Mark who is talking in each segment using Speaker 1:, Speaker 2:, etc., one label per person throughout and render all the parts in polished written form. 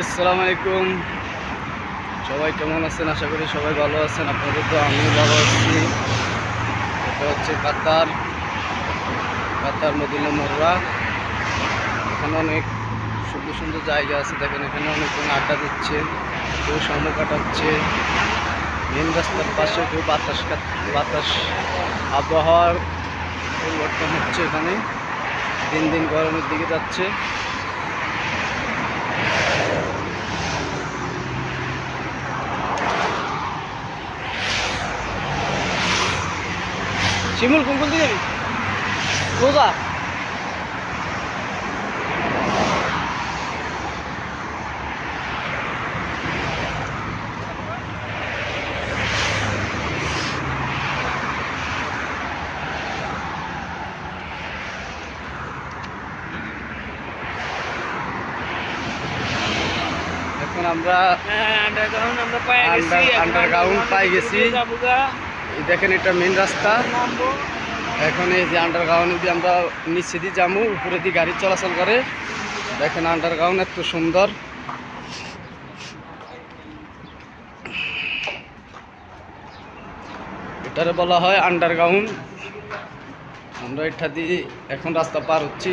Speaker 1: আসসালামু আলাইকুম। সবাই কেমন আছেন? আশা করি সবাই ভালো আছেন। আপনাদের তো আমিও ভালো আছি। এটা হচ্ছে কাতার মদিনা মোররা। এখানে অনেক সুন্দর সুন্দর জায়গা আছে। দেখেন এখানে অনেকজন আড্ডা দিচ্ছে, কেউ সময় কাটাচ্ছে। মেন রাস্তার পাশে কেউ বাতাস আবহাওয়ার পরিবর্তন হচ্ছে। এখানে দিন দিন গরমের দিকে যাচ্ছে। শিমুল কোন দিকে যাবি? রোজা এখন আমরা আন্ডারগ্রাউন্ড পাই গেছি। এই দেখেন এটা মেন রাস্তা। এখন এই যে আন্ডারগ্রাউন্ড দিয়ে আমরা নিচে দিয়ে যাবো, উপরে দিয়ে গাড়ি চলাচল করে। দেখেন আন্ডারগ্রাউন্ড এত সুন্দর। এটারে বলা হয় আন্ডারগ্রাউন্ড। আমরা এটা দিয়ে এখন রাস্তা পার হচ্ছি।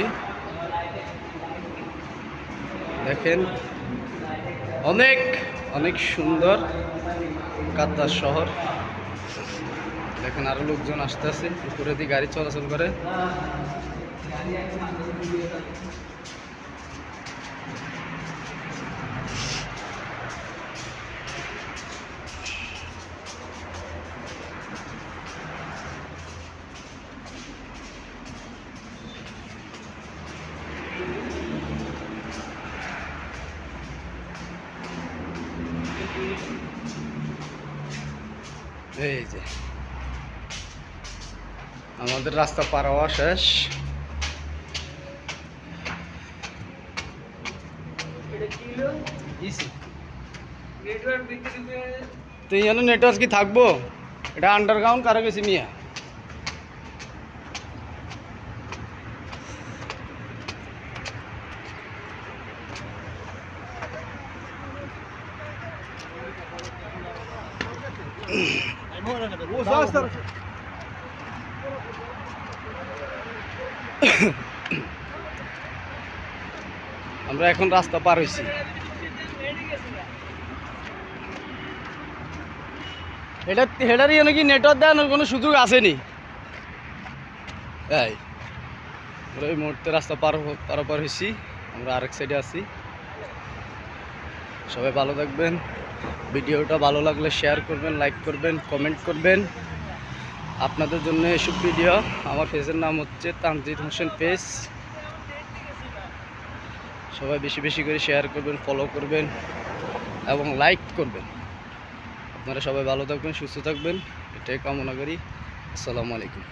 Speaker 1: দেখেন অনেক অনেক সুন্দর কাতার শহর। দেখেন আরো লোকজন আসতেছে, উপরে দিয়ে গাড়ি চলাচল করে। এই যে আমাদের রাস্তা পার হওয়া শেষ। তুই জানো নেটওয়ার্ক কি থাকবো? এটা আন্ডারগ্রাউন্ড কারো গেছি মিয়া। আমরা এখন রাস্তা পার হয়েছি। হেডারই নাকি নেটওয়ার্ক দেওয়ার কোনো সুযোগ আসেনি। এই আমরা এই মুহূর্তে রাস্তা পারাপার হয়েছি। আমরা আরেক সাইডে আছি। সবাই ভালো থাকবেন। ভিডিওটা ভালো লাগলে শেয়ার করবেন, লাইক করবেন, কমেন্ট করবেন। আপনাদের জন্য এসব ভিডিও। আমার পেজের নাম হচ্ছে তানজিদ হোসেন পেজ। সবাই বেশি বেশি করে শেয়ার করবেন, ফলো করবেন এবং লাইক করবেন। আপনারা সবাই ভালো থাকবেন, সুস্থ থাকবেন, এটাই কামনা করি। আসসালামু আলাইকুম।